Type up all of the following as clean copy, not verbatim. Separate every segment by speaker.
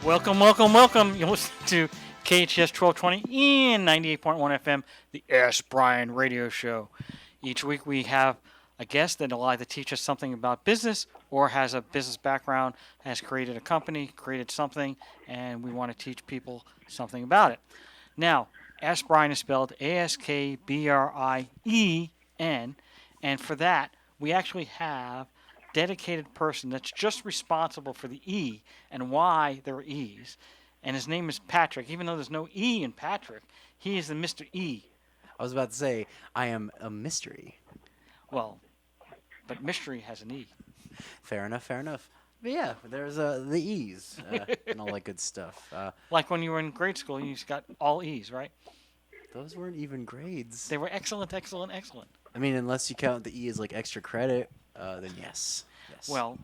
Speaker 1: Welcome, welcome, welcome. You listen to KHTS 1220 and 98.1 FM, the Ask Brien radio show. Each week we have a guest that will either teach us something about business or has a business background, has created a company, created something, and we want to teach people something about it. Now, Ask Brien is spelled ASKBRIEN, and for that, we actually have dedicated person that's just responsible for the E and why there are E's. And his name is Patrick. Even though there's no E in Patrick, he is the Mr. E.
Speaker 2: I was about to say, I am a mystery.
Speaker 1: Well, but mystery has an E.
Speaker 2: Fair enough, fair enough. But yeah, there's the E's and all that good stuff.
Speaker 1: Like when you were in grade school, you just got all E's, right?
Speaker 2: Those weren't even grades.
Speaker 1: They were excellent, excellent, excellent.
Speaker 2: I mean, unless you count the E as like extra credit, then yes.
Speaker 1: Well,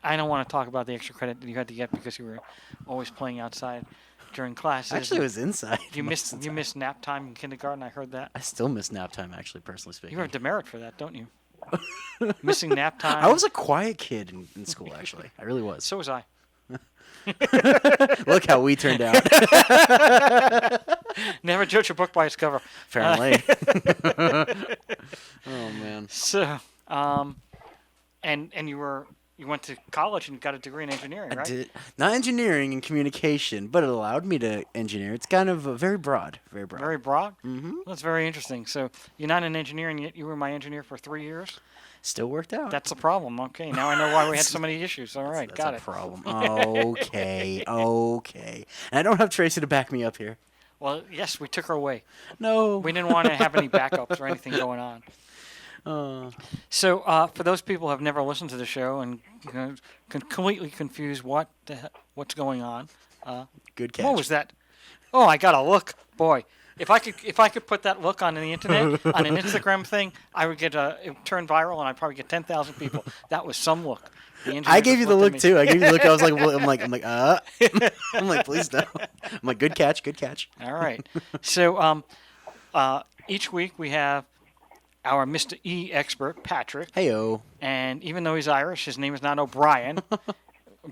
Speaker 1: I don't want to talk about the extra credit that you had to get because you were always playing outside during classes.
Speaker 2: Actually, it was inside.
Speaker 1: You missed nap time in kindergarten. I heard that.
Speaker 2: I still miss nap time, actually, personally speaking.
Speaker 1: You have demerit for that, don't you? Missing nap time.
Speaker 2: I was a quiet kid in school, actually. I really was.
Speaker 1: So was I.
Speaker 2: Look how we turned out.
Speaker 1: Never judge a book by its cover.
Speaker 2: Apparently. Oh man.
Speaker 1: So, and you went to college and got a degree in engineering, right?
Speaker 2: I did. Not engineering and communication, but it allowed me to engineer. It's kind of very broad. Very broad.
Speaker 1: Very broad?
Speaker 2: Mm-hmm.
Speaker 1: Well, that's very interesting. So you're not in engineering yet. You were my engineer for 3 years?
Speaker 2: Still worked out.
Speaker 1: That's a problem. Okay, now I know why we had so many issues. All right, got it.
Speaker 2: That's a problem. Okay. And I don't have Tracy to back me up here.
Speaker 1: Well, yes, we took her away.
Speaker 2: No.
Speaker 1: We didn't want to have any backups or anything going on. So for those people who have never listened to the show and completely confused what's going on.
Speaker 2: Good catch.
Speaker 1: What was that? Oh, I got a look. Boy, if I could put that look on the internet, on an Instagram thing, I would get it would turn viral and I'd probably get 10,000 people. That was some look.
Speaker 2: I gave you the look too. I gave you the look. I was like, I'm like, please no. I'm like, good catch.
Speaker 1: All right. So each week we have our Mr. E expert, Patrick.
Speaker 2: Heyo. And
Speaker 1: even though he's Irish, his name is not O'Brien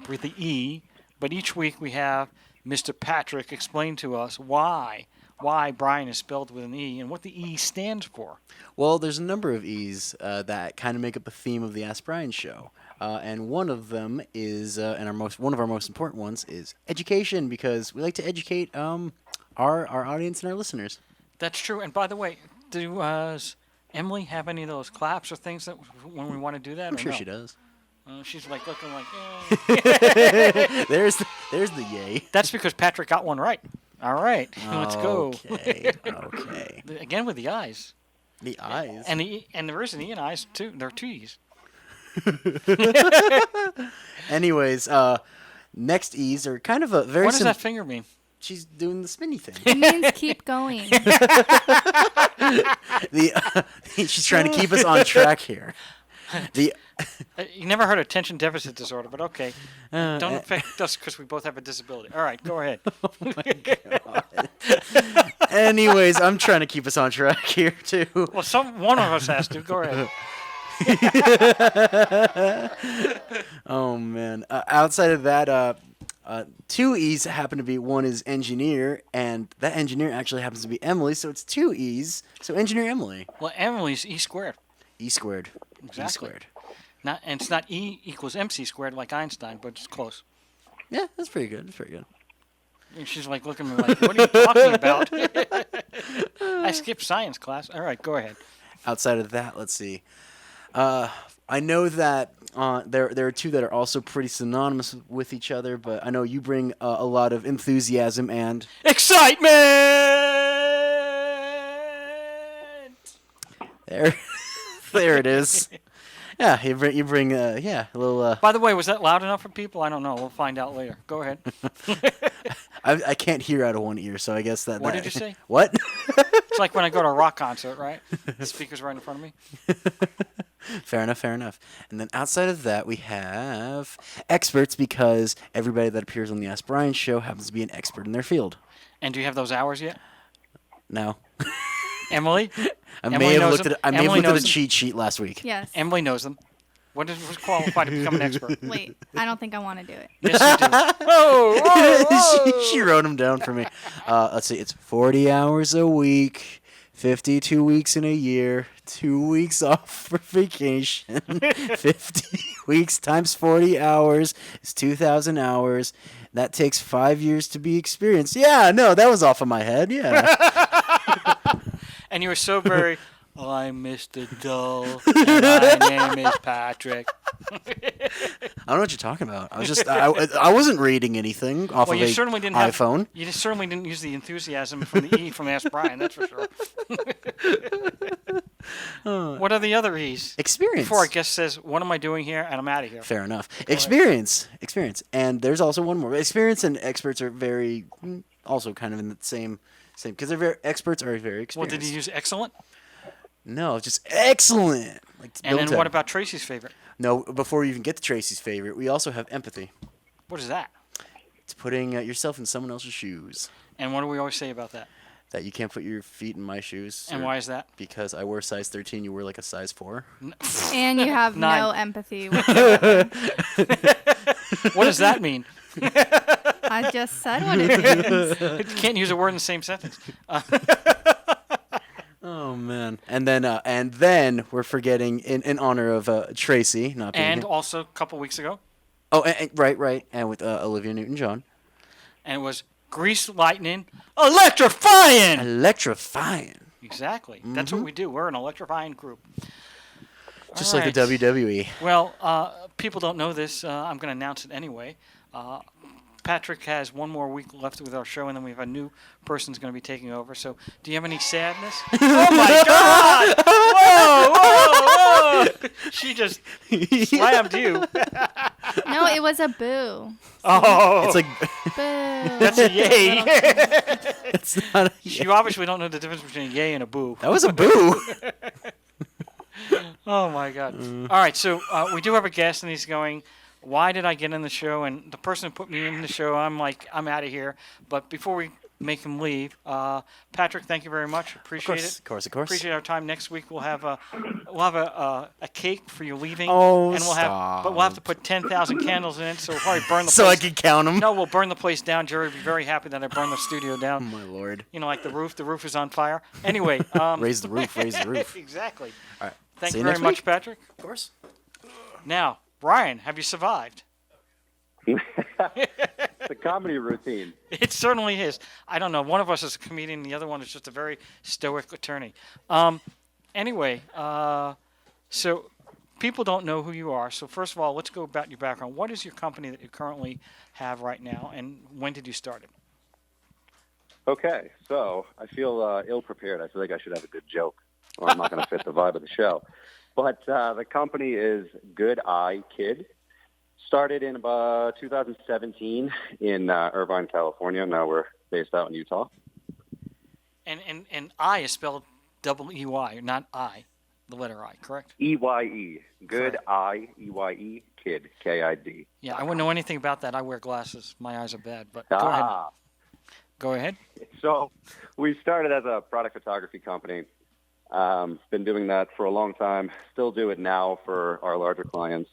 Speaker 1: with the E. But each week we have Mr. Patrick explain to us why Brien is spelled with an E and what the E stands for.
Speaker 2: Well, there's a number of E's that kind of make up the theme of the Ask Brien show. And one of them is, one of our most important ones is education, because we like to educate our audience and our listeners.
Speaker 1: That's true. And by the way, does Emily have any of those claps or things that when we want to do that?
Speaker 2: I'm sure she does.
Speaker 1: She's like looking like,
Speaker 2: there's the yay.
Speaker 1: That's because Patrick got one right. All right, let's go.
Speaker 2: Okay.
Speaker 1: Again with the eyes.
Speaker 2: The eyes.
Speaker 1: And there is an E in eyes too. There are two E's.
Speaker 2: Anyways, next E's are kind of a very.
Speaker 1: What does that finger mean?
Speaker 2: She's doing the spinny thing.
Speaker 3: It means keep going.
Speaker 2: She's trying to keep us on track here.
Speaker 1: You never heard of attention deficit disorder, but okay. Don't affect us because we both have a disability. All right, go ahead.
Speaker 2: Oh my God. Anyways, I'm trying to keep us on track here too.
Speaker 1: Well, one of us has to. Go ahead.
Speaker 2: Oh man! Outside of that, two E's happen to be, one is engineer, and that engineer actually happens to be Emily, so it's two E's. So engineer Emily.
Speaker 1: Well, Emily's E squared.
Speaker 2: E squared.
Speaker 1: Exactly.
Speaker 2: E squared.
Speaker 1: And it's not E equals MC squared like Einstein, but it's close.
Speaker 2: Yeah, that's pretty good.
Speaker 1: And she's like looking at me like, what are you talking about? I skipped science class. All right, go ahead.
Speaker 2: Outside of that, let's see. I know that there are two that are also pretty synonymous with each other, but I know you bring a lot of enthusiasm and
Speaker 1: excitement.
Speaker 2: There it is. Yeah, you bring a little.
Speaker 1: By the way, was that loud enough for people? I don't know. We'll find out later. Go ahead.
Speaker 2: I can't hear out of one ear, so I guess that.
Speaker 1: What did you say?
Speaker 2: What?
Speaker 1: It's like when I go to a rock concert, right? The speaker's right in front of me.
Speaker 2: Fair enough. And then outside of that, we have experts, because everybody that appears on the Ask Brien show happens to be an expert in their field.
Speaker 1: And do you have those hours yet?
Speaker 2: No.
Speaker 1: Emily?
Speaker 2: I may have looked at a cheat sheet last week.
Speaker 3: Yes.
Speaker 1: Emily knows them. What does qualify to become an expert?
Speaker 3: Wait, I don't think I want to do it.
Speaker 1: Yes, you do. Oh,
Speaker 2: She wrote them down for me. Let's see. It's 40 hours a week, 52 weeks in a year, 2 weeks off for vacation. 50 weeks times 40 hours is 2,000 hours. That takes 5 years to be experienced. Yeah, no, that was off of my head. Yeah.
Speaker 1: And you were so very, I'm Mr. Dull, and my name is Patrick.
Speaker 2: I don't know what you're talking about. I was just I wasn't reading anything off
Speaker 1: Well,
Speaker 2: of
Speaker 1: you
Speaker 2: a
Speaker 1: certainly didn't
Speaker 2: iPhone.
Speaker 1: You just certainly didn't use the enthusiasm from the E from Ask Brian, that's for sure. What are the other E's?
Speaker 2: Experience.
Speaker 1: Before our guest says, what am I doing here? And I'm out of here.
Speaker 2: Fair enough. Experience. And there's also one more. Experience and experts are very also kind of in the same because experts are very experienced.
Speaker 1: Well, did you use excellent?
Speaker 2: No, just excellent.
Speaker 1: And then what about Tracy's favorite?
Speaker 2: No, before we even get to Tracy's favorite, we also have empathy.
Speaker 1: What is that?
Speaker 2: It's putting yourself in someone else's shoes.
Speaker 1: And what do we always say about that?
Speaker 2: That you can't put your feet in my shoes.
Speaker 1: And why is that?
Speaker 2: Because I wear size 13, you wear like a size 4.
Speaker 3: And you have
Speaker 1: 9.
Speaker 3: no empathy whatsoever.
Speaker 1: What does that mean?
Speaker 3: I just said what it means.
Speaker 1: You can't use a word in the same sentence.
Speaker 2: Oh man! And then we're forgetting in honor of Tracy not being
Speaker 1: And
Speaker 2: here.
Speaker 1: also a couple weeks ago,
Speaker 2: Oh, right, and with Olivia Newton-John.
Speaker 1: and it was Grease Lightning Electrifying.
Speaker 2: Electrifying.
Speaker 1: Exactly. That's what we do. We're an electrifying group.
Speaker 2: Just
Speaker 1: All
Speaker 2: like the
Speaker 1: right.
Speaker 2: WWE.
Speaker 1: Well, people don't know this. I'm going to announce it anyway. Patrick has one more week left with our show, and then we have a new person's going to be taking over. So, do you have any sadness? Oh my God! Whoa! She just slammed you.
Speaker 3: No, it was a boo.
Speaker 1: Oh,
Speaker 2: It's like
Speaker 3: Boo.
Speaker 1: that's a yay.
Speaker 2: it's not.
Speaker 1: You obviously don't know the difference between a yay and a boo.
Speaker 2: That was a boo.
Speaker 1: Oh my God! All right, so we do have a guest, and he's going. Why did I get in the show? And the person who put me in the show, I'm like, I'm out of here. But before we make him leave, Patrick, thank you very much. Appreciate it.
Speaker 2: Of course.
Speaker 1: Appreciate our time. Next week we'll have a cake for you leaving.
Speaker 2: Oh,
Speaker 1: and we'll have to put 10,000 candles in it, so we'll probably burn the
Speaker 2: So I
Speaker 1: place.
Speaker 2: can count them.
Speaker 1: No, we'll burn the place down. Jerry will be very happy that I burned the studio
Speaker 2: Oh
Speaker 1: down.
Speaker 2: my lord.
Speaker 1: You know, like the roof. The roof is on fire. Anyway,
Speaker 2: Raise the roof. Raise the roof.
Speaker 1: Exactly.
Speaker 2: All right.
Speaker 1: Thank
Speaker 2: See
Speaker 1: you
Speaker 2: you
Speaker 1: very
Speaker 2: next
Speaker 1: much,
Speaker 2: week.
Speaker 1: Patrick.
Speaker 2: Of course.
Speaker 1: Now, Brian, have you survived?
Speaker 4: The comedy routine.
Speaker 1: It certainly is. I don't know. One of us is a comedian. The other one is just a very stoic attorney. Anyway, so people don't know who you are. So first of all, let's go about your background. What is your company that you currently have right now, and when did you start it?
Speaker 4: Okay, so I feel ill-prepared. I feel like I should have a good joke, or I'm not going to fit the vibe of the show. But the company is Good Eye Kid. Started in about 2017 in Irvine, California. Now we're based out in Utah.
Speaker 1: And I is spelled W-E-Y, not I, the letter I, correct?
Speaker 4: E-Y-E. Good
Speaker 1: Correct.
Speaker 4: Eye, E-Y-E, Kid, K-I-D.
Speaker 1: Yeah, I wouldn't know anything about that. I wear glasses. My eyes are bad, but go ahead. Go ahead.
Speaker 4: So we started as a product photography company. Been doing that for a long time. Still do it now for our larger clients.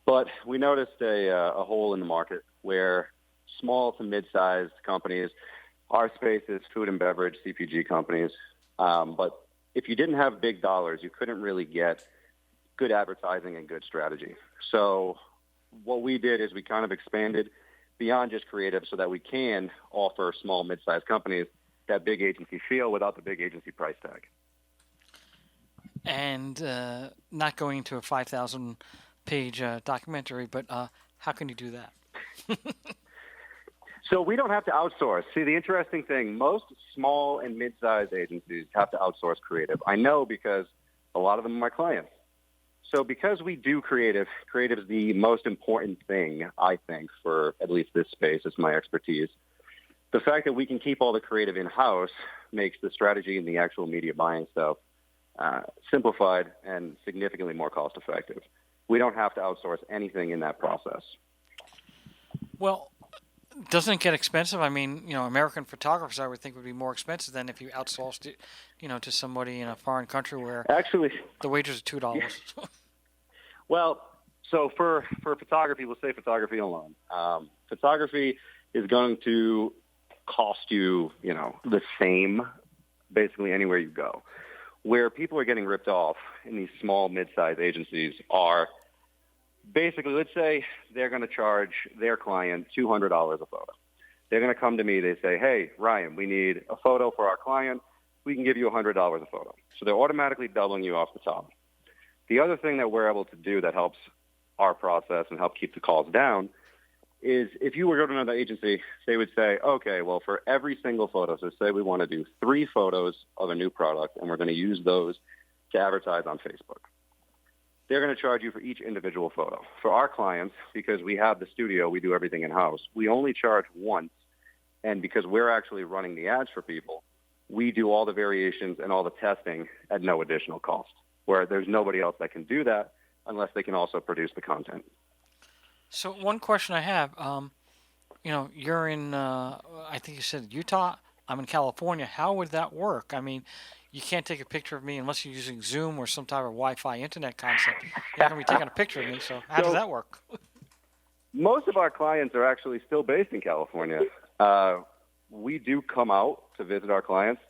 Speaker 4: But we noticed a hole in the market where small to mid-sized companies, our space is food and beverage, CPG companies. But if you didn't have big dollars, you couldn't really get good advertising and good strategy. So what we did is we kind of expanded beyond just creative so that we can offer small, mid-sized companies that big agency feel without the big agency price tag.
Speaker 1: And not going into a 5,000-page documentary, but how can you do that?
Speaker 4: So we don't have to outsource. See, the interesting thing, most small and mid-sized agencies have to outsource creative. I know because a lot of them are my clients. So because we do creative is the most important thing, I think, for at least this space. It's my expertise. The fact that we can keep all the creative in-house makes the strategy and the actual media buying stuff simplified and significantly more cost-effective. We don't have to outsource anything in that process.
Speaker 1: Well, doesn't it get expensive? I mean, you know, American photographers, I would think, would be more expensive than if you outsourced it, you know, to somebody in a foreign country where
Speaker 4: Actually,
Speaker 1: the wages are $2.
Speaker 4: well, so for photography, we'll say photography alone. Photography is going to cost you, the same basically anywhere you go. Where people are getting ripped off in these small, mid-sized agencies are basically, let's say they're going to charge their client $200 a photo. They're going to come to me. They say, hey, Ryan, we need a photo for our client. We can give you $100 a photo. So they're automatically doubling you off the top. The other thing that we're able to do that helps our process and help keep the calls down is if you were to go to another agency, they would say, okay, well, for every single photo, so say we want to do 3 photos of a new product, and we're going to use those to advertise on Facebook. They're going to charge you for each individual photo. For our clients, because we have the studio, we do everything in-house, we only charge once, and because we're actually running the ads for people, we do all the variations and all the testing at no additional cost, where there's nobody else that can do that unless they can also produce the content.
Speaker 1: So one question I have, you're in, I think you said Utah. I'm in California. How would that work? I mean, you can't take a picture of me unless you're using Zoom or some type of Wi-Fi internet concept. You're not going to be taking a picture of me. So how does that work?
Speaker 4: Most of our clients are actually still based in California. We do come out to visit our clients.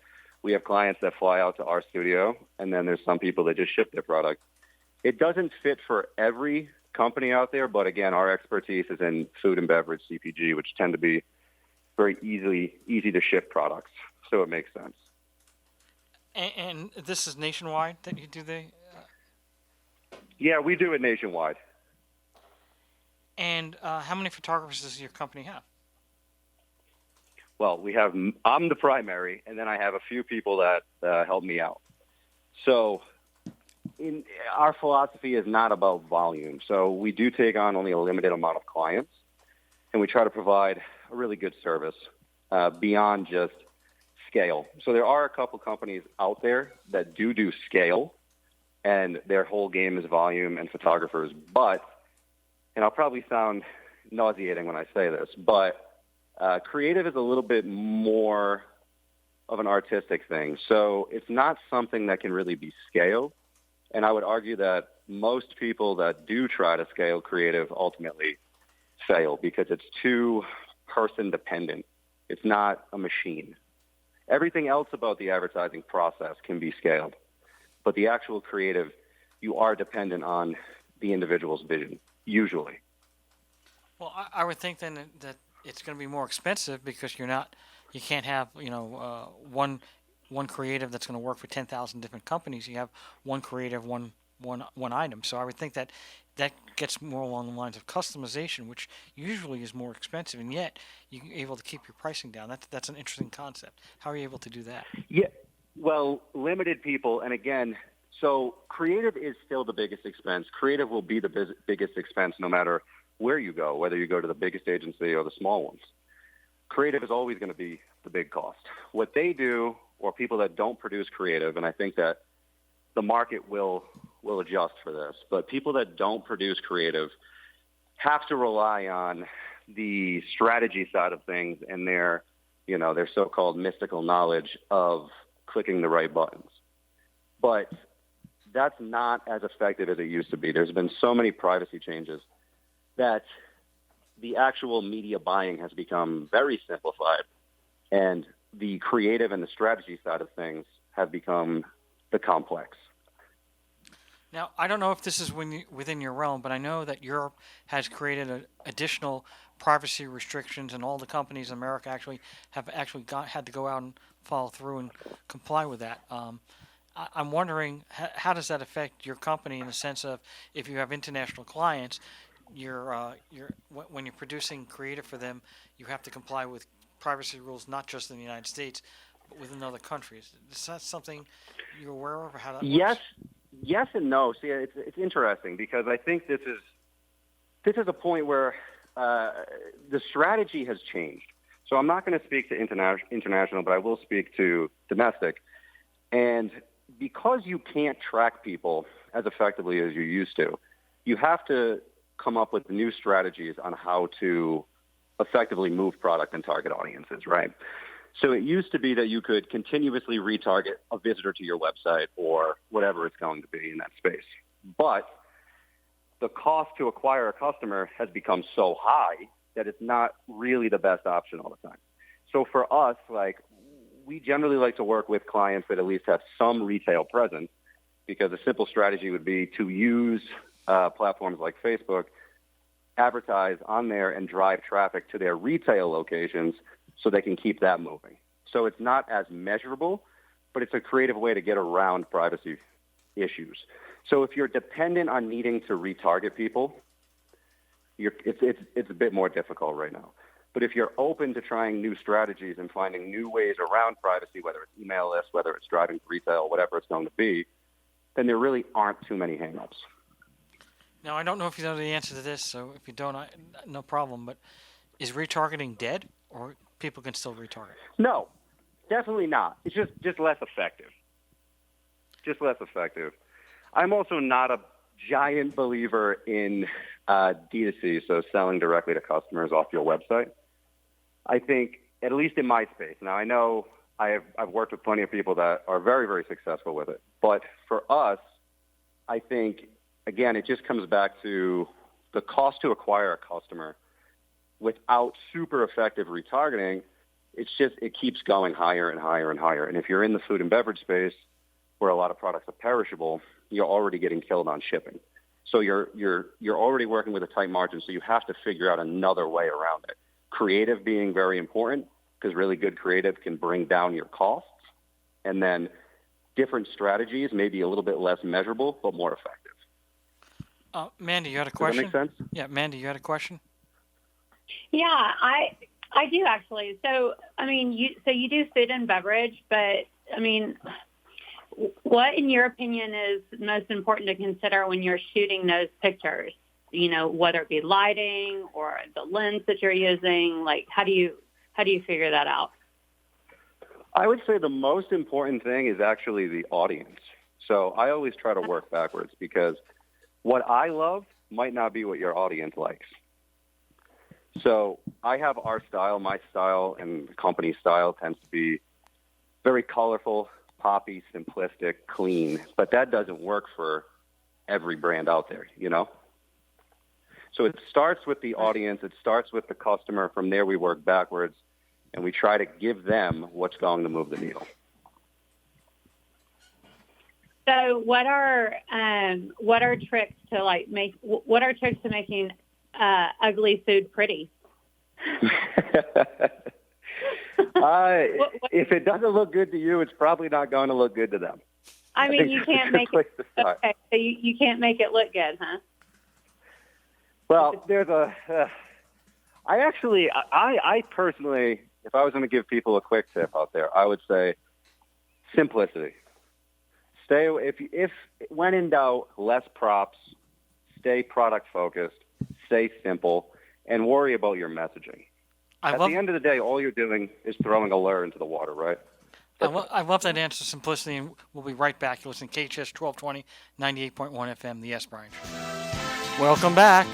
Speaker 4: We have clients that fly out to our studio, and then there's some people that just ship their product. It doesn't fit for every company out there, but again, our expertise is in food and beverage, CPG, which tend to be very easy to ship products, so it makes sense.
Speaker 1: And this is nationwide that you do the...
Speaker 4: Yeah, we do it nationwide.
Speaker 1: And how many photographers does your company have?
Speaker 4: Well, I'm the primary, and then I have a few people that help me out. So our philosophy is not about volume. So we do take on only a limited amount of clients, and we try to provide a really good service beyond just scale. So there are a couple companies out there that do scale, and their whole game is volume and photographers. But, and I'll probably sound nauseating when I say this, but creative is a little bit more of an artistic thing. So it's not something that can really be scaled. And I would argue that most people that do try to scale creative ultimately fail because it's too person dependent. It's not a machine. Everything else about the advertising process can be scaled. But the actual creative, you are dependent on the individual's vision, usually.
Speaker 1: Well, I would think then that it's going to be more expensive because you can't have one creative that's going to work for 10,000 different companies. You have one creative, one item. So I would think that gets more along the lines of customization, which usually is more expensive, and yet you're able to keep your pricing down. That's an interesting concept. How are you able to do that?
Speaker 4: Yeah, well, limited people, and again, so creative is still the biggest expense. Creative will be the biggest expense no matter where you go, whether you go to the biggest agency or the small ones. Creative is always going to be the big cost. What they do, or people that don't produce creative, and I think that the market will adjust for this, but people that don't produce creative have to rely on the strategy side of things and their so-called mystical knowledge of clicking the right buttons. But that's not as effective as it used to be. There's been so many privacy changes that the actual media buying has become very simplified, and the creative and the strategy side of things have become the complex.
Speaker 1: Now, I don't know if this is within your realm, but I know that Europe has created additional privacy restrictions, and all the companies in America have had to go out and follow through and comply with that. I'm wondering, how does that affect your company in the sense of if you have international clients, when you're producing creative for them, you have to comply with privacy rules not just in the United States, but within other countries. Is that something you're aware of, or how that works?
Speaker 4: Yes and no. See, it's interesting because I think this is a point where the strategy has changed. So I'm not going to speak to international, but I will speak to domestic. And because you can't track people as effectively as you used to, you have to come up with new strategies on how to effectively move product and target audiences, right? So it used to be that you could continuously retarget a visitor to your website or whatever it's going to be in that space. But the cost to acquire a customer has become so high that it's not really the best option all the time. So for us, like, we generally like to work with clients that at least have some retail presence, because a simple strategy would be to use platforms like Facebook, advertise on there, and drive traffic to their retail locations so they can keep that moving. So it's not as measurable, but it's a creative way to get around privacy issues. So if you're dependent on needing to retarget people, it's a bit more difficult right now. But if you're open to trying new strategies and finding new ways around privacy, whether it's email lists, whether it's driving to retail, whatever it's going to be, then there really aren't too many hangups.
Speaker 1: Now, I don't know if you know the answer to this, so if you don't, no problem. But is retargeting dead, or people can still retarget?
Speaker 4: No, definitely not. It's just less effective. Just less effective. I'm also not a giant believer in D2C, so selling directly to customers off your website. I think, at least in my space, now I know I've worked with plenty of people that are very, very successful with it. But for us, I think, again, it just comes back to the cost to acquire a customer without super effective retargeting. It keeps going higher and higher and higher. And if you're in the food and beverage space, where a lot of products are perishable, you're already getting killed on shipping. So you're already working with a tight margin, so you have to figure out another way around it. Creative being very important, because really good creative can bring down your costs. And then different strategies may be a little bit less measurable, but more effective.
Speaker 1: Mandy, you had a question?
Speaker 4: Does that make sense?
Speaker 1: Yeah, Mandy, you had a question?
Speaker 5: Yeah, I do actually. So, I mean, you do food and beverage, but I mean, what in your opinion is most important to consider when you're shooting those pictures? You know, whether it be lighting or the lens that you're using, like how do you figure that out?
Speaker 4: I would say the most important thing is actually the audience. So I always try to work backwards, because what I love might not be what your audience likes. So I have our style, my style, and the company style tends to be very colorful, poppy, simplistic, clean, but that doesn't work for every brand out there, you know? So it starts with the audience, it starts with the customer. From there we work backwards, and we try to give them what's going to move the needle.
Speaker 5: So what are tricks to making ugly food pretty?
Speaker 4: If it doesn't look good to you, it's probably not going to look good to them.
Speaker 5: I mean, you can't make it. Okay, so you can't make it look good, huh?
Speaker 4: Well, I personally, if I was going to give people a quick tip out there, I would say simplicity. If when in doubt, less props, stay product focused, stay simple, and worry about your messaging. At the end of the day, all you're doing is throwing a lure into the water, right?
Speaker 1: I love that answer, simplicity, and we'll be right back. You're listening to KHTS 1220, 98.1 FM, the Brien Show. Welcome back.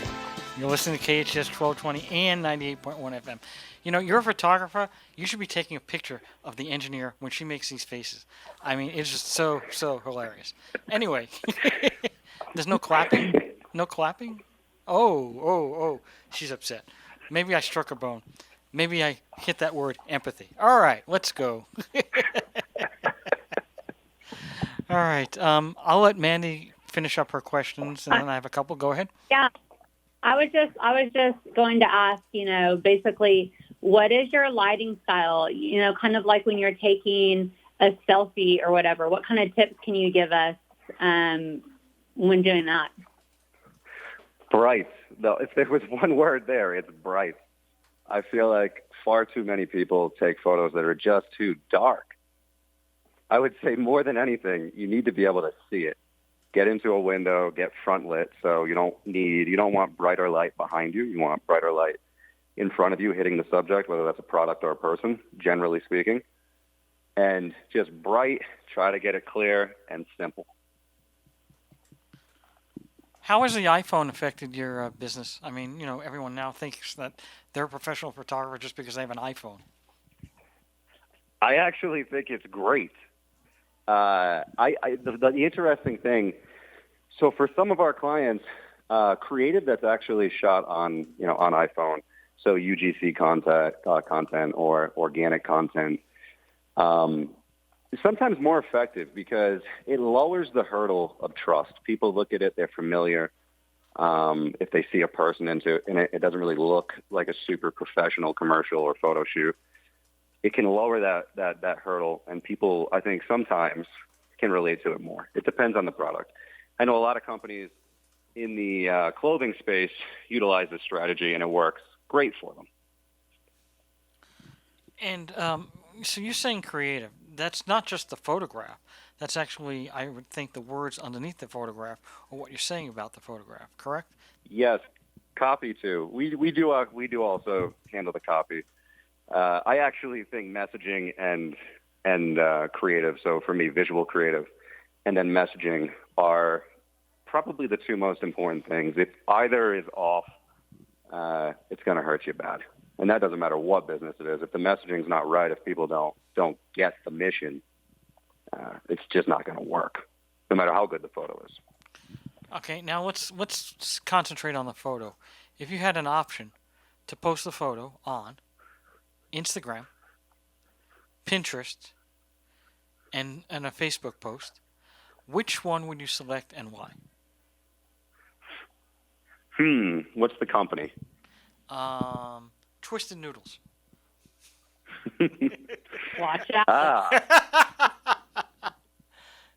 Speaker 1: You're listening to KHTS 1220 and 98.1 FM. You know, you're a photographer. You should be taking a picture of the engineer when she makes these faces. I mean, it's just so hilarious. Anyway, there's no clapping? No clapping? Oh, she's upset. Maybe I struck a bone. Maybe I hit that word, empathy. All right, let's go. All right, I'll let Mandy finish up her questions, and then I have a couple. Go ahead.
Speaker 5: Yeah, I was just going to ask, you know, basically, what is your lighting style? You know, kind of like when you're taking a selfie or whatever. What kind of tips can you give us when doing that?
Speaker 4: Bright. No, if there was one word there, it's bright. I feel like far too many people take photos that are just too dark. I would say more than anything, you need to be able to see it. Get into a window, get front lit, so you don't want brighter light behind you. You want brighter light in front of you hitting the subject, whether that's a product or a person, generally speaking. And just bright, try to get it clear and simple.
Speaker 1: How has the iPhone affected your business? I mean, you know, everyone now thinks that they're a professional photographer just because they have an iPhone.
Speaker 4: I actually think it's great. The interesting thing, so for some of our clients, creative that's actually shot on iPhone so UGC content or organic content, is sometimes more effective because it lowers the hurdle of trust. People look at it, they're familiar. If they see a person into it and it doesn't really look like a super professional commercial or photo shoot, it can lower that hurdle, and people, I think, sometimes can relate to it more. It depends on the product. I know a lot of companies in the clothing space utilize this strategy, and it works great for them.
Speaker 1: And so you're saying creative. That's not just the photograph. That's actually, I would think, the words underneath the photograph or what you're saying about the photograph, correct?
Speaker 4: Yes, copy too. We do also handle the copy. I actually think messaging and creative. So for me, visual creative and then messaging are probably the two most important things. If either is off, it's going to hurt you bad. And that doesn't matter what business it is. If the messaging's not right, if people don't get the mission, it's just not going to work, no matter how good the photo is.
Speaker 1: Okay, now let's concentrate on the photo. If you had an option to post the photo on Instagram, Pinterest, and a Facebook post, which one would you select and why?
Speaker 4: What's the company?
Speaker 1: Twisted Noodles.
Speaker 5: Watch out.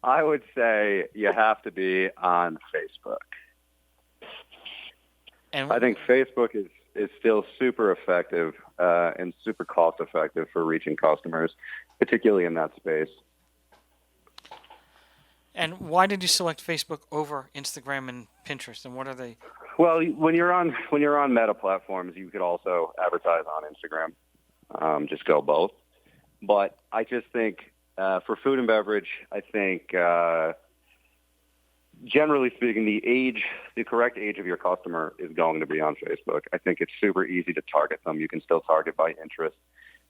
Speaker 4: I would say you have to be on Facebook.
Speaker 1: And
Speaker 4: I think Facebook is still super effective and super cost effective for reaching customers, particularly in that space.
Speaker 1: And why did you select Facebook over Instagram and Pinterest? And what are they?
Speaker 4: Well, when you're on Meta platforms, you could also advertise on Instagram. Just go both. But I just think for food and beverage, I think generally speaking, the correct age of your customer is going to be on Facebook. I think it's super easy to target them. You can still target by interest.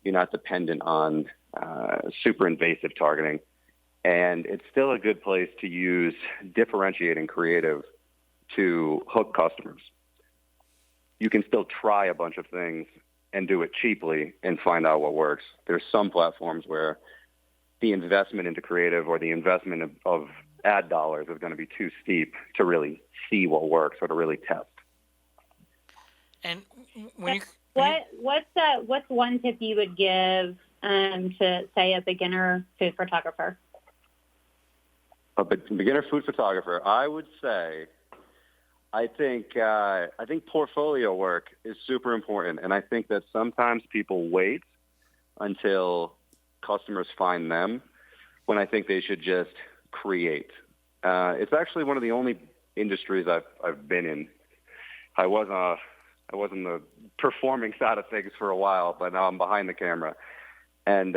Speaker 4: You're not dependent on super invasive targeting. And it's still a good place to use differentiating creative to hook customers. You can still try a bunch of things and do it cheaply and find out what works. There's some platforms where the investment into creative or the investment of ad dollars is going to be too steep to really see what works or to really test.
Speaker 1: And when you
Speaker 5: What's one tip you would give to, say, a beginner food photographer?
Speaker 4: A beginner food photographer, I would say, I think portfolio work is super important, and I think that sometimes people wait until customers find them when I think they should just create. It's actually one of the only industries I've been in. I was in the performing side of things for a while, but now I'm behind the camera, and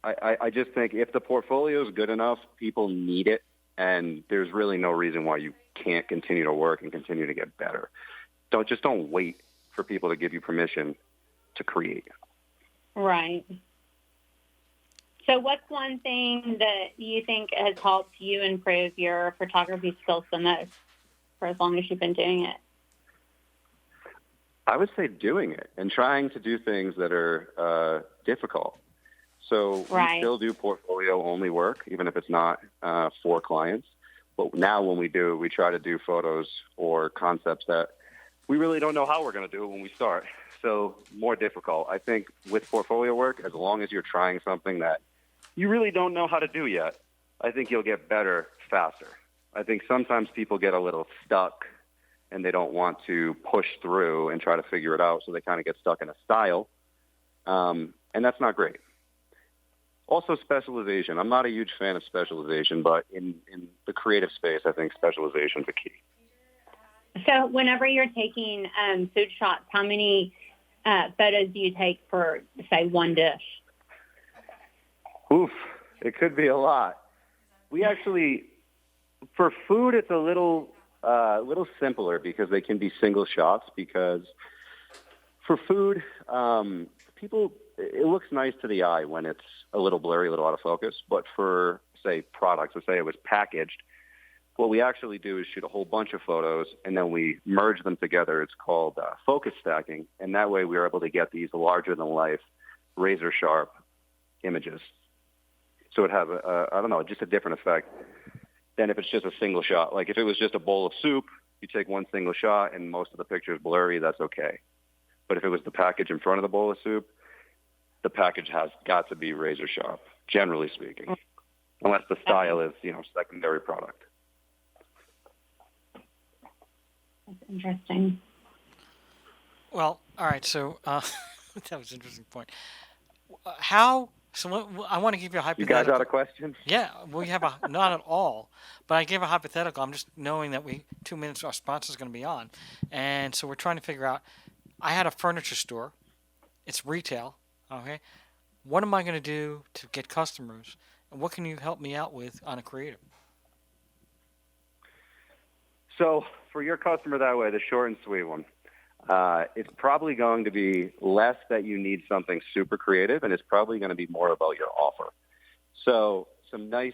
Speaker 4: I just think if the portfolio is good enough, people need it, and there's really no reason why you can't continue to work and continue to get better. Don't wait for people to give you permission to create.
Speaker 5: Right. So what's one thing that you think has helped you improve your photography skills the most for as long as you've been doing it?
Speaker 4: I would say doing it and trying to do things that are difficult. So we still do portfolio-only work, even if it's not for clients. But now when we do, we try to do photos or concepts that we really don't know how we're going to do it when we start. So more difficult. I think with portfolio work, as long as you're trying something that you really don't know how to do yet, I think you'll get better faster. I think sometimes people get a little stuck and they don't want to push through and try to figure it out, so they kind of get stuck in a style. And that's not great. Also, specialization. I'm not a huge fan of specialization, but in the creative space, I think specialization is the key.
Speaker 5: So whenever you're taking food shots, how many photos do you take for, say, one dish?
Speaker 4: Oof, it could be a lot. We actually, for food, it's a little simpler because they can be single shots. Because for food, it looks nice to the eye when it's a little blurry, a little out of focus. But for, say, products, let's say it was packaged, What we actually do is shoot a whole bunch of photos, and then we merge them together. It's called focus stacking, and that way we're able to get these larger-than-life, razor-sharp images. So it have just a different effect than if it's just a single shot. Like if it was just a bowl of soup, you take one single shot and most of the picture is blurry, that's okay. But if it was the package in front of the bowl of soup, the package has got to be razor sharp, generally speaking, unless the style is, secondary product.
Speaker 5: That's interesting.
Speaker 1: Well, all right. So that was an interesting point. I want to give you a hypothetical.
Speaker 4: You guys got a question?
Speaker 1: Yeah, we have not at all, but I gave a hypothetical. I'm just knowing that 2 minutes our sponsor is going to be on, and so we're trying to figure out. I had a furniture store. It's retail. Okay, what am I going to do to get customers, and what can you help me out with on a creative?
Speaker 4: So for your customer that way, the short and sweet one, it's probably going to be less that you need something super creative, and it's probably going to be more about your offer. So some nice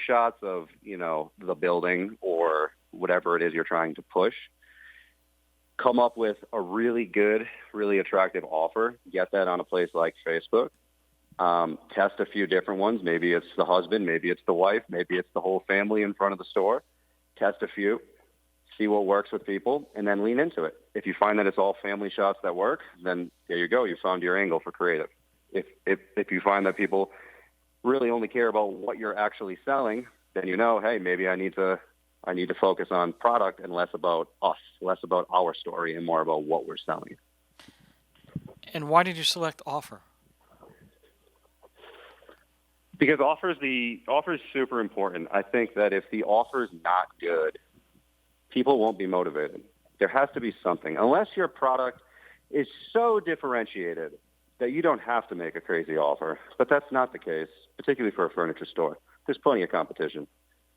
Speaker 4: shots of, the building or whatever it is you're trying to push. Come up with a really good, really attractive offer. Get that on a place like Facebook. Test a few different ones. Maybe it's the husband, maybe it's the wife, maybe it's the whole family in front of the store. Test a few. See what works with people, and then lean into it. If you find that it's all family shots that work, then there you go. You found your angle for creative. If you find that people really only care about what you're actually selling, then hey, maybe I need to focus on product and less about us, less about our story, and more about what we're selling.
Speaker 1: And why did you select offer?
Speaker 4: Because offer is super important. I think that if the offer is not good, people won't be motivated. There has to be something. Unless your product is so differentiated that you don't have to make a crazy offer. But that's not the case, particularly for a furniture store. There's plenty of competition.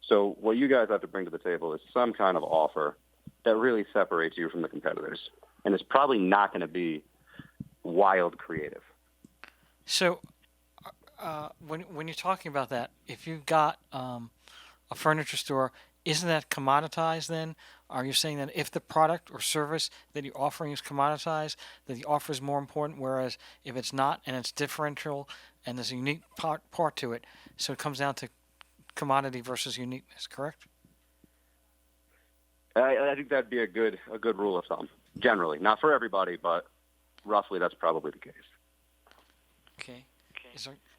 Speaker 4: So what you guys have to bring to the table is some kind of offer that really separates you from the competitors. And it's probably not going to be wild creative.
Speaker 1: So when you're talking about that, if you've got a furniture store, isn't that commoditized then? Are you saying that if the product or service that you're offering is commoditized, that the offer is more important, whereas if it's not and it's differential and there's a unique part to it, so it comes down to commodity versus uniqueness, correct?
Speaker 4: I think that'd be a good rule of thumb, generally. Not for everybody, but roughly that's probably the case.
Speaker 1: Okay.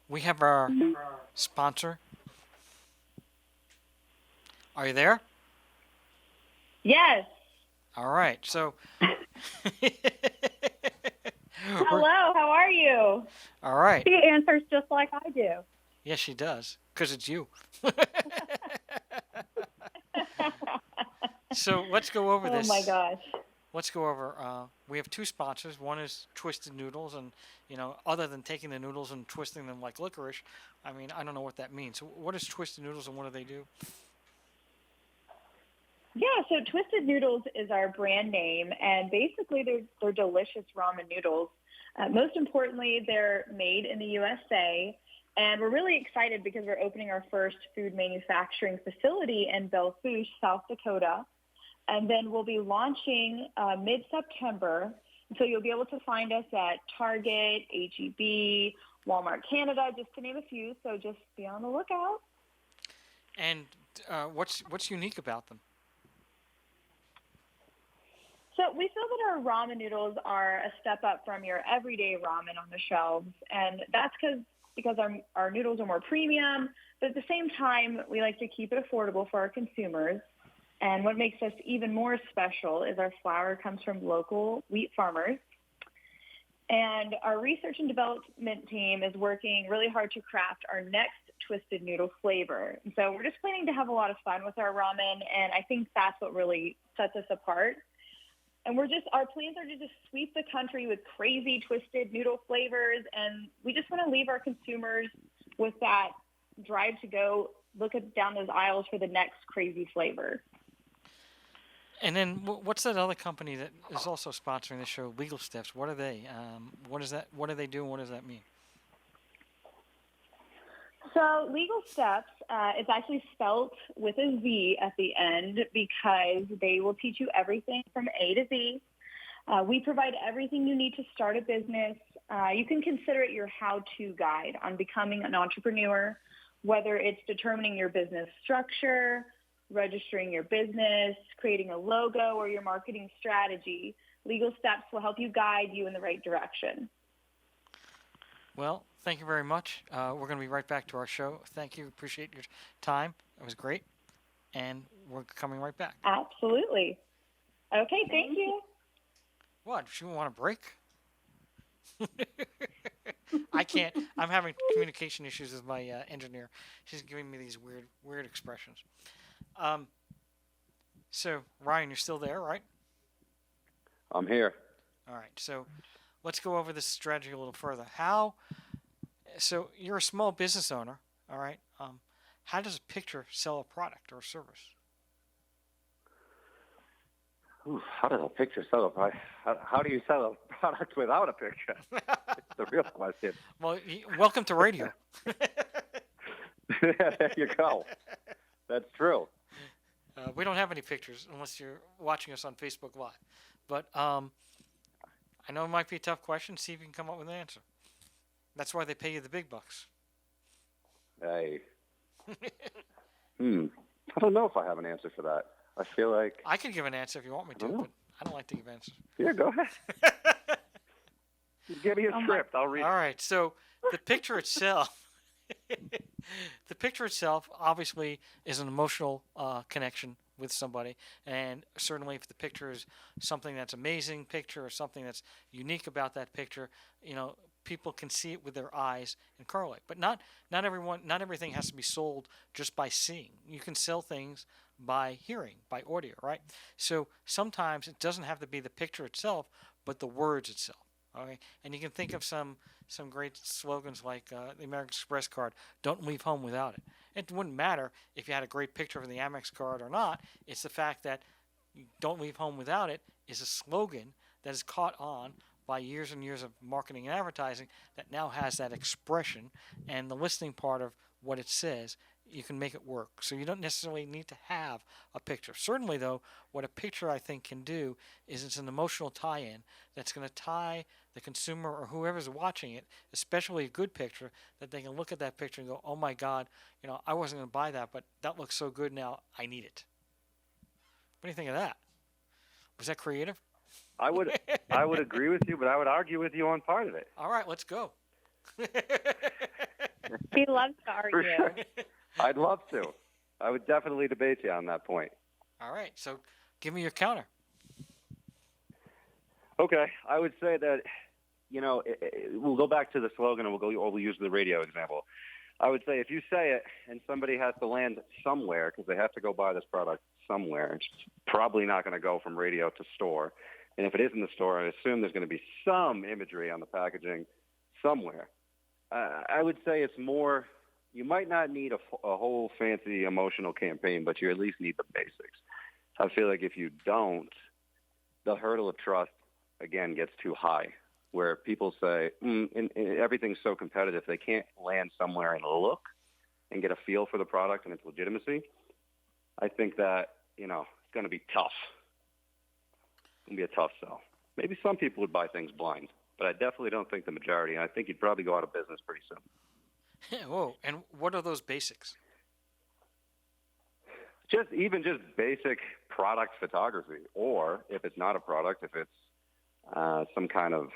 Speaker 1: We have our sponsor. Are you there?
Speaker 5: Yes.
Speaker 1: All right. So.
Speaker 5: Hello. How are you?
Speaker 1: All right.
Speaker 5: She answers just like I do.
Speaker 1: Yes, she does, because it's you. So let's go over this.
Speaker 5: Oh my gosh.
Speaker 1: Let's go over. We have two sponsors. One is Twisted Noodles, and other than taking the noodles and twisting them like licorice, I don't know what that means. So, what is Twisted Noodles, and what do they do?
Speaker 6: Yeah, so Twisted Noodles is our brand name, and basically they're delicious ramen noodles. Most importantly, they're made in the USA, and we're really excited because we're opening our first food manufacturing facility in Belle Fourche, South Dakota, and then we'll be launching mid-September. So you'll be able to find us at Target, H-E-B, Walmart Canada, just to name a few, so just be on the lookout.
Speaker 1: And what's unique about them?
Speaker 6: So we feel that our ramen noodles are a step up from your everyday ramen on the shelves, and that's because our noodles are more premium, but at the same time, we like to keep it affordable for our consumers. And what makes us even more special is our flour comes from local wheat farmers. And our research and development team is working really hard to craft our next twisted noodle flavor. And so we're just planning to have a lot of fun with our ramen, and I think that's what really sets us apart. And our plans are to just sweep the country with crazy twisted noodle flavors, and we just want to leave our consumers with that drive to go look down those aisles for the next crazy flavor.
Speaker 1: And then what's that other company that is also sponsoring this show, Legal Steps? What are they? What is that? What do they do, and what does that mean?
Speaker 6: So legal steps, it's actually spelt with a Z at the end because they will teach you everything from A to Z. We provide everything you need to start a business. You can consider it your how-to guide on becoming an entrepreneur, whether it's determining your business structure, registering your business, creating a logo, or your marketing strategy. Legal steps will help you guide you in the right direction.
Speaker 1: Well, thank you very much. We're going to be right back to our show. Thank you. Appreciate your time. It was great. And we're coming right back.
Speaker 6: Absolutely. Okay, thank you.
Speaker 1: What? You want a break? I can't. I'm having communication issues with my engineer. She's giving me these weird expressions. So, Ryan, you're still there, right?
Speaker 4: I'm here.
Speaker 1: All right. So, let's go over this strategy a little further. So you're a small business owner, all right? How does a picture sell a product or a service?
Speaker 4: Ooh, how does a picture sell a product? How do you sell a product without a picture? It's the real question.
Speaker 1: Well, welcome to radio.
Speaker 4: There you go. That's true.
Speaker 1: We don't have any pictures unless you're watching us on Facebook Live. But I know it might be a tough question. See if you can come up with an answer. That's why they pay you the big bucks.
Speaker 4: Hey. I don't know if I have an answer for that. I feel like...
Speaker 1: I could give an answer if you want me to, but I don't like to give answers.
Speaker 4: Yeah, go ahead. Just give me a script. I'll read it.
Speaker 1: All right. So the picture itself... the picture itself obviously is an emotional connection with somebody, and certainly if the picture is something that's amazing picture or something that's unique about that picture, people can see it with their eyes and correlate. But not everything has to be sold just by seeing. You can sell things by hearing, by audio, right? So sometimes it doesn't have to be the picture itself, but the words itself. Okay, and you can think of some great slogans like the American Express card, "Don't leave home without it." It wouldn't matter if you had a great picture of the Amex card or not. It's the fact that "Don't leave home without it" is a slogan that is caught on by years and years of marketing and advertising that now has that expression, and the listening part of what it says, you can make it work. So you don't necessarily need to have a picture. Certainly, though, what a picture I think can do is it's an emotional tie-in that's going to tie the consumer or whoever's watching it, especially a good picture, that they can look at that picture and go, "Oh my God, I wasn't going to buy that, but that looks so good now, I need it." What do you think of that? Was that creative?
Speaker 4: I would agree with you, but I would argue with you on part of it.
Speaker 1: All right, let's go.
Speaker 5: He loves to argue.
Speaker 4: For sure. I'd love to. I would definitely debate you on that point.
Speaker 1: All right, so give me your counter.
Speaker 4: Okay, I would say that, we'll go back to the slogan and we'll use the radio example. I would say if you say it and somebody has to land somewhere because they have to go buy this product somewhere, it's probably not going to go from radio to store. And if it is in the store, I assume there's going to be some imagery on the packaging somewhere. I would say it's more, you might not need a whole fancy emotional campaign, but you at least need the basics. I feel like if you don't, the hurdle of trust, again, gets too high, where people say, everything's so competitive, they can't land somewhere and look and get a feel for the product and its legitimacy. I think that, it's going to be tough. It's going to be a tough sell. Maybe some people would buy things blind, but I definitely don't think the majority, and I think you'd probably go out of business pretty soon.
Speaker 1: Whoa, and what are those basics?
Speaker 4: Just basic product photography, or if it's not a product, if it's some kind of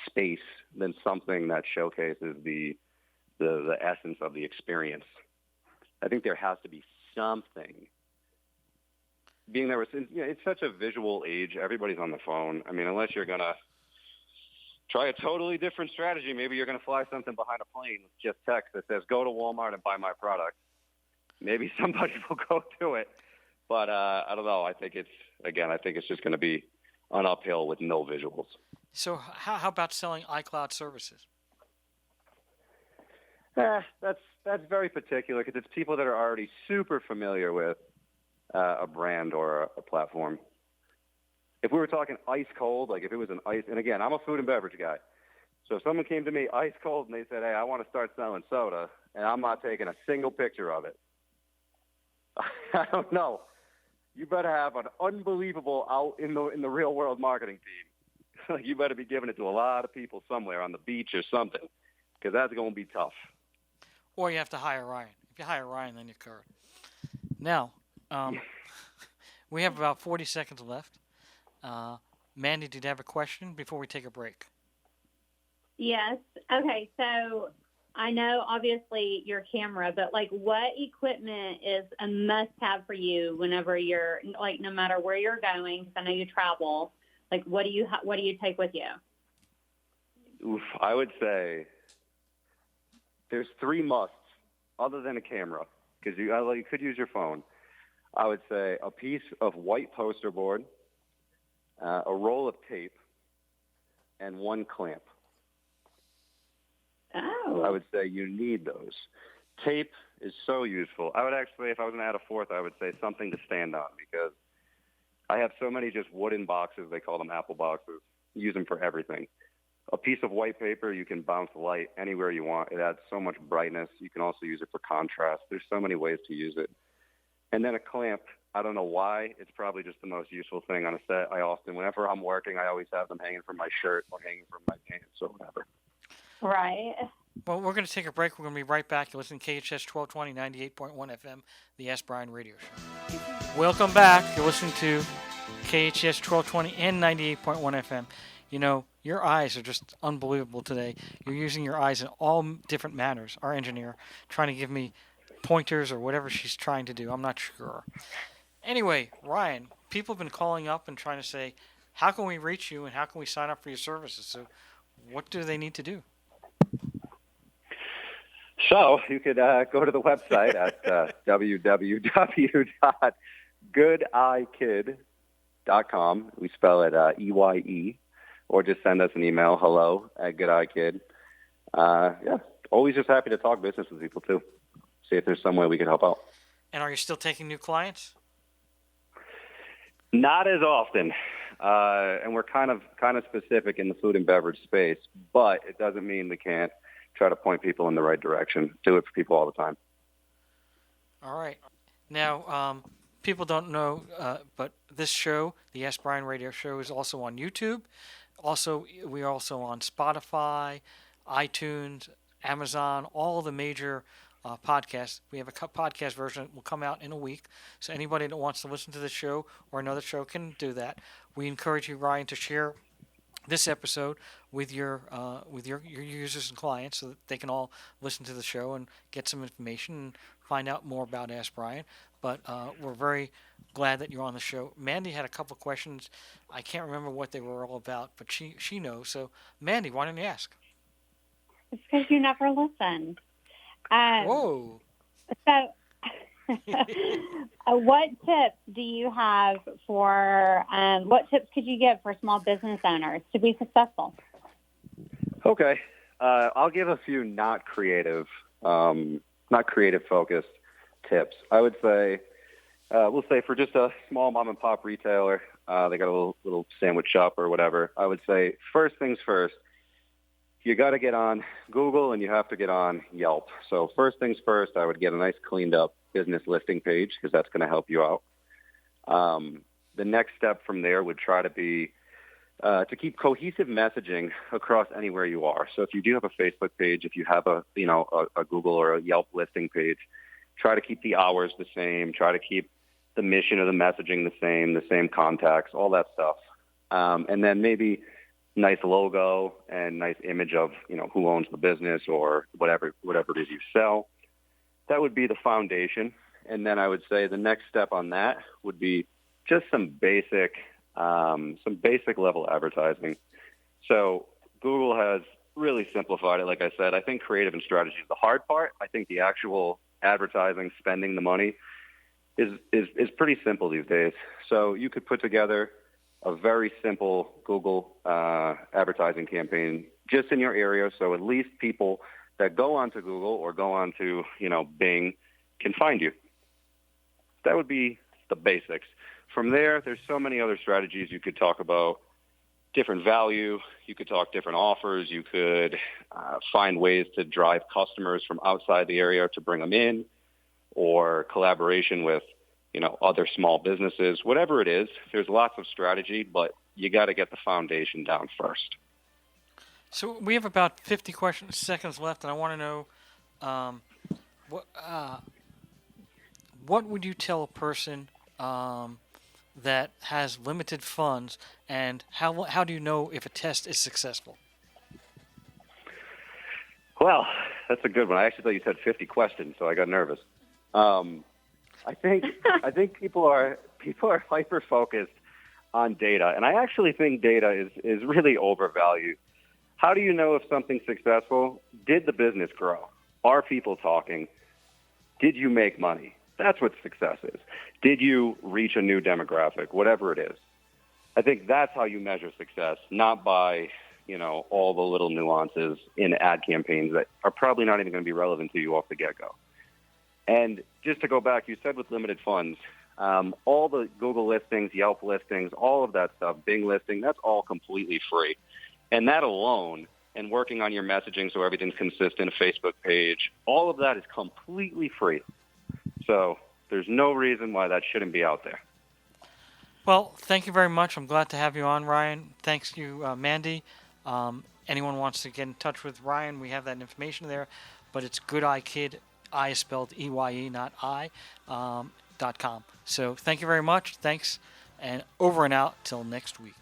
Speaker 4: space, then something that showcases the essence of the experience. I think there has to be something. Being there, it's such a visual age. Everybody's on the phone. I mean, unless you're going to try a totally different strategy, maybe you're going to fly something behind a plane with just text that says, "Go to Walmart and buy my product." Maybe somebody will go do it. But I don't know. I think it's just going to be an uphill with no visuals.
Speaker 1: So how about selling iCloud services?
Speaker 4: That's very particular because it's people that are already super familiar with a brand or a platform. If we were talking ice cold, like if it was an ice, and again, I'm a food and beverage guy, So if someone came to me ice cold and they said, hey, I want to start selling soda, and I'm not taking a single picture of it, I don't know. You better have an unbelievable out in the real world marketing team. You better be giving it to a lot of people somewhere on the beach or something, because that's going to be tough.
Speaker 1: Or you have to hire Ryan. If you hire Ryan, then you're covered. Now, we have about 40 seconds left. Mandy, did you have a question before we take a break?
Speaker 5: Yes. Okay. So I know obviously your camera, but like what equipment is a must have for you whenever you're like, no matter where you're going, because I know you travel, like what do you take with you?
Speaker 4: Oof, I would say there's 3 musts other than a camera, because you could use your phone. I would say a piece of white poster board, a roll of tape, and 1 clamp.
Speaker 5: Oh.
Speaker 4: I would say you need those. Tape is so useful. I would actually, if I was going to add a 4th, I would say something to stand on, because I have so many just wooden boxes. They call them apple boxes. Use them for everything. A piece of white paper, you can bounce light anywhere you want. It adds so much brightness. You can also use it for contrast. There's so many ways to use it. And then a clamp, I don't know why. It's probably just the most useful thing on a set. Whenever I'm working, I always have them hanging from my shirt or hanging from my pants or whatever.
Speaker 5: Right.
Speaker 1: Well, we're going to take a break. We're going to be right back. You're listening to KHTS 1220, 98.1 FM, the Ask Brien Radio Show. Welcome back. You're listening to KHTS 1220 and 98.1 FM. You know, your eyes are just unbelievable today. You're using your eyes in all different manners. Our engineer trying to give me pointers or whatever she's trying to do. I'm not sure. Anyway, Ryan, people have been calling up and trying to say, how can we reach you and how can we sign up for your services? So what do they need to do?
Speaker 4: So you could go to the website at www.goodeyekid.com. We spell it EYE, or just send us an email, hello@goodeyekid. Yeah, always just happy to talk business with people too. See if there's some way we can help out.
Speaker 1: And are you still taking new clients?
Speaker 4: Not as often, and we're kind of specific in the food and beverage space, but it doesn't mean we can't try to point people in the right direction. Do it for people all the time.
Speaker 1: All right. Now, people don't know, but this show, the Ask Brien Radio Show, is also on YouTube. Also, we're also on Spotify, iTunes, Amazon, all the major podcasts. We have a podcast version that will come out in a week. So anybody that wants to listen to this show or another show can do that. We encourage you, Ryan, to share this episode with your users and clients so that they can all listen to the show and get some information and find out more about Ask Brien. But we're very glad that you're on the show. Mandy had a couple of questions. I can't remember what they were all about, but she knows. So, Mandy, why don't you ask?
Speaker 5: It's because you never listen.
Speaker 1: Whoa.
Speaker 5: So, what tips do you have for, what tips could you give for small business owners to be successful?
Speaker 4: Okay. I'll give a few not creative focused tips. I would say, we'll say for just a small mom and pop retailer, they got a little sandwich shop or whatever. I would say first things first, you got to get on Google and you have to get on Yelp. So first things first, I would get a nice cleaned up business listing page because that's going to help you out. The next step from there would try to be to keep cohesive messaging across anywhere you are. So if you do have a Facebook page, if you have a Google or a Yelp listing page, try to keep the hours the same, try to keep the mission of the messaging the same contacts, all that stuff. And then maybe nice logo and nice image of, who owns the business or whatever it is you sell. That would be the foundation. And then I would say the next step on that would be just some basic level advertising. So Google has really simplified it. Like I said, I think creative and strategy is the hard part. I think the actual advertising, spending the money is pretty simple these days. So you could put together a very simple Google advertising campaign just in your area, so at least people that go onto Google or go onto Bing can find you. That would be the basics. From there, there's so many other strategies you could talk about. different value. You could talk different offers. You could find ways to drive customers from outside the area to bring them in, or collaboration with, other small businesses. Whatever it is, there's lots of strategy, but you got to get the foundation down first.
Speaker 1: So we have about 50 seconds left, and I want to know what would you tell a person that has limited funds, and how do you know if a test is successful?
Speaker 4: Well, that's a good one. I actually thought you said 50 questions, so I got nervous. I think people are hyper focused on data, and I actually think data is really overvalued. How do you know if something's successful? Did the business grow? Are people talking? Did you make money? That's what success is. Did you reach a new demographic? Whatever it is. I think that's how you measure success, not by, all the little nuances in ad campaigns that are probably not even going to be relevant to you off the get-go. And just to go back, you said with limited funds, all the Google listings, Yelp listings, all of that stuff, Bing listing, that's all completely free. And that alone, and working on your messaging so everything's consistent, a Facebook page, all of that is completely free. So there's no reason why that shouldn't be out there.
Speaker 1: Well, thank you very much. I'm glad to have you on, Ryan. Thanks you, Mandy. Anyone wants to get in touch with Ryan, we have that information there. But it's GoodEyeKid, I is spelled EYE, not I, .com. So thank you very much. Thanks, and over and out till next week.